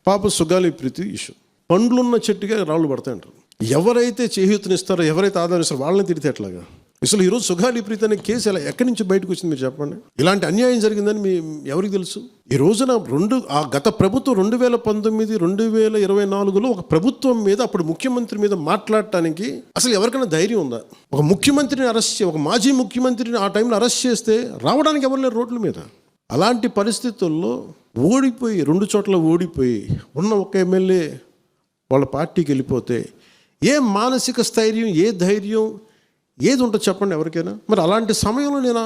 పాప సుగాలి ప్రీతి ఇష్యూ. పండ్లున్న చెట్టుగా రాళ్ళు పడతాయంటారు. ఎవరైతే చేయూతనిస్తారో, ఎవరైతే ఆదరిస్తారో వాళ్ళని తిడితే ఎట్లాగా? అసలు ఈరోజు సుగాలి ప్రీతి అనే కేసు ఎలా ఎక్కడి నుంచి బయటకు వచ్చింది మీరు చెప్పండి. ఇలాంటి అన్యాయం జరిగిందని ఎవరికి తెలుసు? ఈ రోజున గత ప్రభుత్వం 2019, 2024లో ఒక ప్రభుత్వం మీద, అప్పుడు ముఖ్యమంత్రి మీద మాట్లాడటానికి అసలు ఎవరికైనా ధైర్యం ఉందా? ఒక ముఖ్యమంత్రిని ఒక మాజీ ముఖ్యమంత్రిని ఆ టైంలో అరెస్ట్ చేస్తే రావడానికి ఎవరు లేరు రోడ్ల మీద. అలాంటి పరిస్థితుల్లో ఓడిపోయి 2 చోట్ల ఓడిపోయి ఉన్న ఒక ఎమ్మెల్యే వాళ్ళ పార్టీకి వెళ్ళిపోతే ఏ మానసిక స్థైర్యం, ఏ ధైర్యం, ఏది ఉంటుంది చెప్పండి ఎవరికైనా? మరి అలాంటి సమయంలో నేను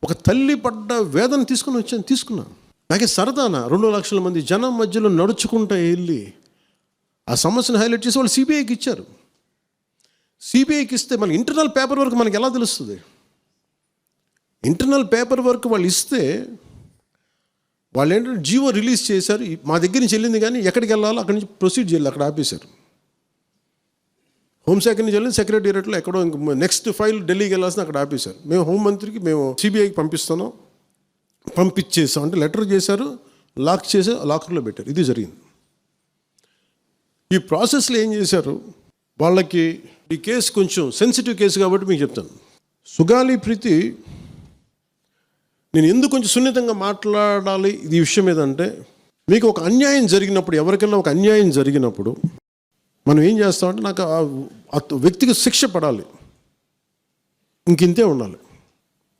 ఒక తల్లి పడ్డ వేదన తీసుకున్నా. నాకే సరదానా 2 లక్షల మంది జనం మధ్యలో నడుచుకుంటూ వెళ్ళి ఆ సమస్యను హైలైట్ చేసి వాళ్ళు సిబిఐకి ఇచ్చారు. సిబిఐకి ఇస్తే మనకి ఇంటర్నల్ పేపర్ వర్క్ మనకి ఎలా తెలుస్తుంది? ఇంటర్నల్ పేపర్ వర్క్ వాళ్ళు ఇస్తే వాళ్ళు ఏంటంటే జీవో రిలీజ్ చేశారు. మా దగ్గర నుంచి వెళ్ళింది కానీ ఎక్కడికి వెళ్ళాలో అక్కడి నుంచి ప్రొసీడ్ చేయాలి, అక్కడ ఆపేశారు. హోంశాఖ నుంచి వెళ్ళింది సెక్రటేరియట్లో ఎక్కడో నెక్స్ట్ ఫైల్ ఢిల్లీకి వెళ్ళాల్సిన అక్కడ ఆపేశారు. మేము హోంమంత్రికి సిబిఐకి పంపించేసాం అంటే లెటర్ చేశారు, లాక్ చేసి లాకర్లో పెట్టారు. ఇది జరిగింది. ఈ ప్రాసెస్లో ఏం చేశారు, వాళ్ళకి ఈ కేసు కొంచెం సెన్సిటివ్ కేసు కాబట్టి మీకు చెప్తాను. సుగాలి ప్రీతి నేను ఎందుకు కొంచెం సున్నితంగా మాట్లాడాలి ఈ విషయం ఏదంటే, మీకు ఒక అన్యాయం జరిగినప్పుడు, ఎవరికైనా ఒక అన్యాయం జరిగినప్పుడు మనం ఏం చేస్తామంటే, నాకు ఆ వ్యక్తికి శిక్ష పడాలి, ఇంకింతే ఉండాలి.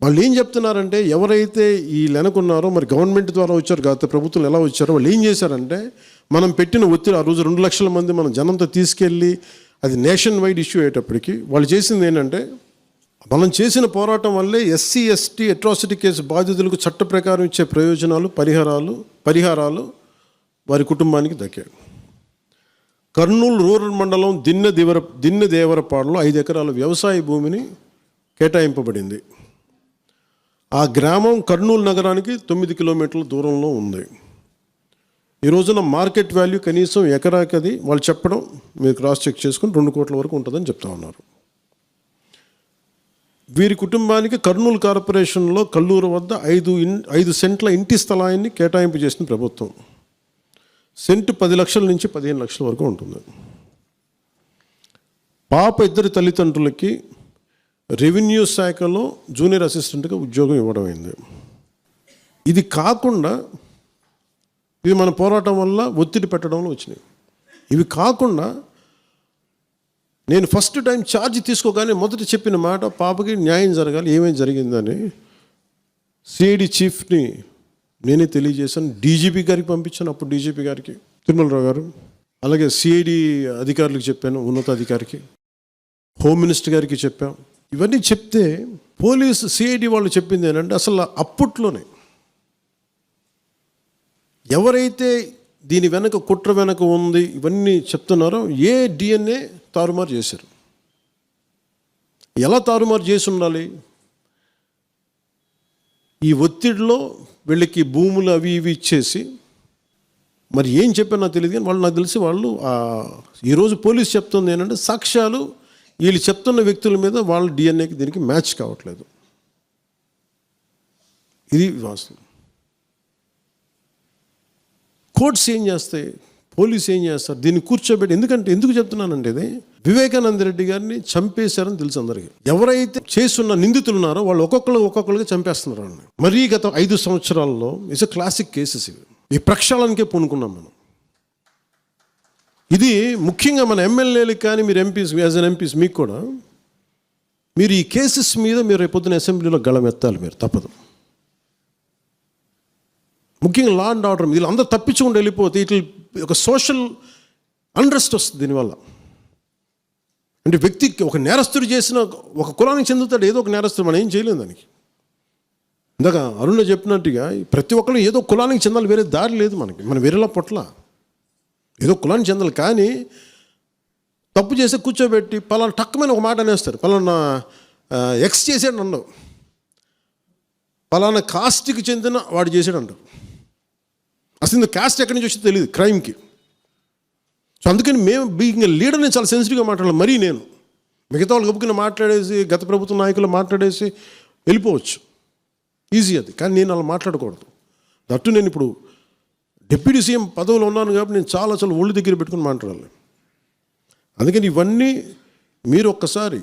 వాళ్ళు ఏం చెప్తున్నారంటే, ఎవరైతే ఈ వెనకున్నారో, మరి గవర్నమెంట్ ద్వారా వచ్చారు, గత ప్రభుత్వం ఎలా వచ్చారో, వాళ్ళు ఏం చేశారంటే, మనం పెట్టిన ఒత్తిడి ఆ రోజు 2 లక్షల మంది మనం జనంతో తీసుకెళ్ళి అది నేషన్ వైడ్ ఇష్యూ అయ్యేటప్పటికి వాళ్ళు చేసింది ఏంటంటే, మనం చేసిన పోరాటం వల్లే ఎస్సీ ఎస్టీ అట్రాసిటీ కేసు బాధితులకు చట్ట ప్రకారం ఇచ్చే ప్రయోజనాలు, పరిహారాలు వారి కుటుంబానికి దక్కాయి. కర్నూలు రూరల్ మండలం దిన్నెదేవరపాడులో 5 ఎకరాల వ్యవసాయ భూమిని కేటాయింపబడింది. ఆ గ్రామం కర్నూలు నగరానికి 9 కిలోమీటర్ల దూరంలో ఉంది. ఈ రోజున మార్కెట్ వాల్యూ కనీసం ఎకరాకి అది వాళ్ళు చెప్పడం మీరు క్రాస్ చెక్ చేసుకుని 2 కోట్ల వరకు ఉంటుందని చెప్తా ఉన్నారు. వీరి కుటుంబానికి కర్నూలు కార్పొరేషన్లో కల్లూరు వద్ద 5 సెంట్ల ఇంటి స్థలాన్ని కేటాయింపు చేసిన ప్రభుత్వం. సెంటు 10 లక్షల నుంచి 15 లక్షల వరకు ఉంటుంది. పాప 2 తల్లిదండ్రులకి రెవెన్యూ శాఖలో జూనియర్ అసిస్టెంట్గా ఉద్యోగం ఇవ్వడం అయింది. ఇది కాకుండా ఇది మన పోరాటం వల్ల ఒత్తిడి పెట్టడంలో వచ్చినాయి. ఇవి కాకుండా నేను ఫస్ట్ టైం ఛార్జ్ తీసుకోగానే మొదట చెప్పిన మాట, పాపకి న్యాయం జరగాలి, ఏమేమి జరిగిందని సిఐడి చీఫ్ని నేనే తెలియజేశాను. డీజీపీ గారికి పంపించాను, అప్పుడు డీజీపీ గారికి తిరుమలరావు గారు, అలాగే సిఐడి అధికారులకు చెప్పాను, ఉన్నతాధికారికి, హోమ్ మినిస్టర్ గారికి చెప్పాం. ఇవన్నీ చెప్తే పోలీసు సిఐడి వాళ్ళు చెప్పింది ఏంటంటే, అసలు అప్పట్లోనే ఎవరైతే దీని వెనక కుట్ర వెనక ఉంది ఇవన్నీ చెప్తున్నారో ఏ డిఎన్ఏ తారుమారు చేశారు. ఎలా తారుమారు చేసి ఉండాలి? ఈ ఒత్తిడిలో వీళ్ళకి భూములు అవి ఇవి ఇచ్చేసి, మరి ఏం చెప్పారు నాకు తెలియదు కానీ వాళ్ళు, నాకు తెలిసి వాళ్ళు ఈరోజు పోలీసు చెప్తుంది ఏంటంటే, సాక్ష్యాలు వీళ్ళు చెప్తున్న వ్యక్తుల మీద వాళ్ళ డిఎన్ఏకి దీనికి మ్యాచ్ కావట్లేదు. ఇది వాస్తవం. కోర్ట్స్ ఏం చేస్తాయి, పోలీసు ఏం చేస్తారు, దీన్ని కూర్చోబెట్టి. ఎందుకు చెప్తున్నానంటే, ఇది వివేకానంద రెడ్డి గారిని చంపేశారని తెలుసు అందరికీ. ఎవరైతే చేస్తున్న నిందితులు ఉన్నారో వాళ్ళు ఒక్కొక్కరుగా చంపేస్తున్నారు వాళ్ళని. మరీ గత 5 సంవత్సరాల్లో ఇట్స్ ఎ క్లాసిక్ కేసెస్ ఇవి. ఈ ప్రక్షాళనకే పూనుకున్నాం మనం. ఇది ముఖ్యంగా మన ఎమ్మెల్యేలకు కానీ, మీరు ఎంపీస్, యాజ్ అన్ ఎంపీస్ మీకు కూడా, మీరు ఈ కేసెస్ మీద మీరు రేపొద్దున అసెంబ్లీలో గళమెత్తాలి, మీరు తప్పదు. ముఖ్యంగా లా అండ్ ఆర్డర్, వీళ్ళు అందరూ తప్పించుకుంటూ వెళ్ళిపోతే ఇట్లా ఒక సోషల్ అన్రెస్ట్ వస్తుంది దీనివల్ల. అంటే వ్యక్తికి ఒక నేరస్తుడు చేసిన, ఒక కులానికి చెందుతాడు ఏదో ఒక నేరస్తుడు, మనం ఏం చేయలేము దానికి. ఇందాక అరుణ చెప్పినట్టుగా ప్రతి ఒక్కరు ఏదో కులానికి చెందాలి, వేరే దారి లేదు మనకి. మనం వేరేలా పొట్ల ఏదో కులానికి చెందాలి. కానీ తప్పు చేస్తే కూర్చోబెట్టి పలానా టక్కుమైన ఒక మాట అనేస్తారు, పలానా ఎక్స్ చేసాడు అన్నావు, పలానా కాస్ట్కి చెందిన వాడు చేసాడు అంటారు. అసలు కాస్ట్ ఎక్కడి నుంచి వచ్చి తెలియదు క్రైమ్కి. సో అందుకని మేము బీయింగ్ లీడర్ నేను చాలా సెన్సిటివ్గా మాట్లాడాలి. మరీ నేను మిగతా వాళ్ళు గబుక్కున మాట్లాడేసి, గత ప్రభుత్వ నాయకులు మాట్లాడేసి వెళ్ళిపోవచ్చు, ఈజీ అది. కానీ నేను అలా మాట్లాడకూడదు. దట్టు నేను ఇప్పుడు డిప్యూటీ సీఎం పదవిలో ఉన్నాను కాబట్టి నేను చాలా ఒళ్ళు దగ్గర పెట్టుకుని మాట్లాడాలి. అందుకని ఇవన్నీ మీరు ఒక్కసారి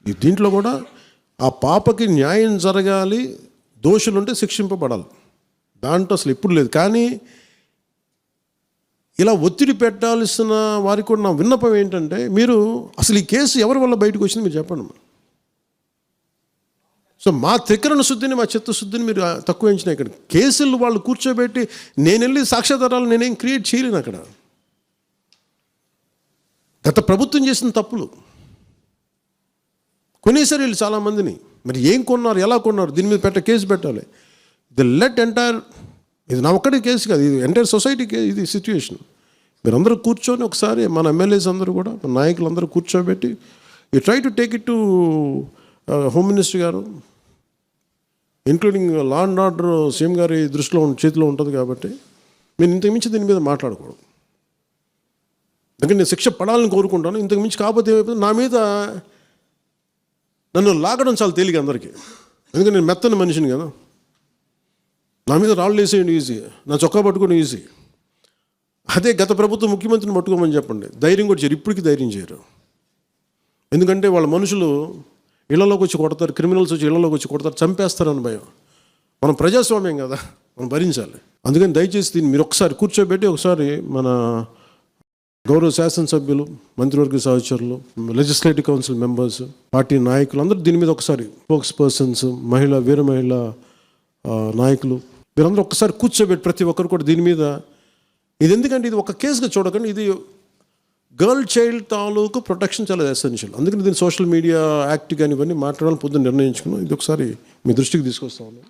ఈ దీంట్లో కూడా ఆ పాపకి న్యాయం జరగాలి, దోషులు ఉంటే శిక్షింపబడాలి, దాంట్లో అసలు ఎప్పుడు లేదు. కానీ ఇలా ఒత్తిడి పెట్టాల్సిన వారికి కూడా నా విన్నపం ఏంటంటే, మీరు అసలు ఈ కేసు ఎవరి వల్ల బయటకు వచ్చింది మీరు చెప్పండి. సో మా త్రికరణ శుద్ధిని, మా చిత్తశుద్ధిని మీరు తక్కువ ఎంచిన. ఇక్కడ కేసులు వాళ్ళు కూర్చోబెట్టి నేను వెళ్ళి సాక్ష్యాధారాలు నేనేం క్రియేట్ చేయలేను. అక్కడ గత ప్రభుత్వం చేసిన తప్పులు కొనేసారు వీళ్ళు చాలామందిని. మరి ఏం కొన్నారు, ఎలా కొన్నారు, దీని మీద కేసు పెట్టాలి. ది లెట్ ఎంటైర్, ఇది నా ఒక్కడి కేసు కాదు, ఇది ఎంటైర్ సొసైటీకి ఇది సిచ్యువేషన్. మీరందరూ కూర్చొని ఒకసారి మన ఎమ్మెల్యేస్ అందరూ కూడా, మన నాయకులందరూ కూర్చోబెట్టి you try to take it to home minister గారు, including law and order CM గారి దృష్టిలో చేతిలో ఉంటుంది. కాబట్టి మీరు ఇంతకుమించి దీని మీద మాట్లాడకూడదు. ఎందుకంటే నేను శిక్ష పడాలని కోరుకుంటాను. ఇంతకుమించి కాకపోతే ఏమైపోతుంది, నా మీద నన్ను లాగడం చాలా తేలిక అందరికీ. ఎందుకంటే నేను మెత్తని మనిషిని కదా, నా మీద రాళ్ళు వేసేయండి ఈజీ, నా చొక్కా పట్టుకోవడం ఈజీ. అదే గత ప్రభుత్వం ముఖ్యమంత్రిని పట్టుకోమని చెప్పండి, ధైర్యం కూడా చేయరు, ఇప్పటికీ ధైర్యం చేయరు. ఎందుకంటే వాళ్ళ మనుషులు ఇళ్లలోకి వచ్చి కొడతారు, క్రిమినల్స్ వచ్చి ఇళ్లలోకి వచ్చి కొడతారు, చంపేస్తారని భయం. మనం ప్రజాస్వామ్యం కదా, మనం భరించాలి. అందుకని దయచేసి దీన్ని మీరు ఒకసారి కూర్చోబెట్టి ఒకసారి మన గౌరవ శాసనసభ్యులు, మంత్రివర్గ సహచరులు, లెజిస్లేటివ్ కౌన్సిల్ మెంబర్స్, పార్టీ నాయకులు అందరూ దీని మీద ఒకసారి, స్పోక్స్ పర్సన్స్, వీర మహిళ నాయకులు, మీరందరూ ఒక్కసారి కూర్చోబెట్టి ప్రతి ఒక్కరు కూడా దీని మీద, ఇది ఎందుకంటే ఇది ఒక కేసుగా చూడకండి, ఇది గర్ల్ చైల్డ్ తాలూకు ప్రొటెక్షన్ చాలా ఎసెన్షియల్. అందుకని దీన్ని సోషల్ మీడియా యాక్ట్ కానీ ఇవన్నీ మాట్లాడాలని పొద్దున్న నిర్ణయించుకున్నాం. ఇది ఒకసారి మీ దృష్టికి తీసుకొస్తా ఉన్నాను.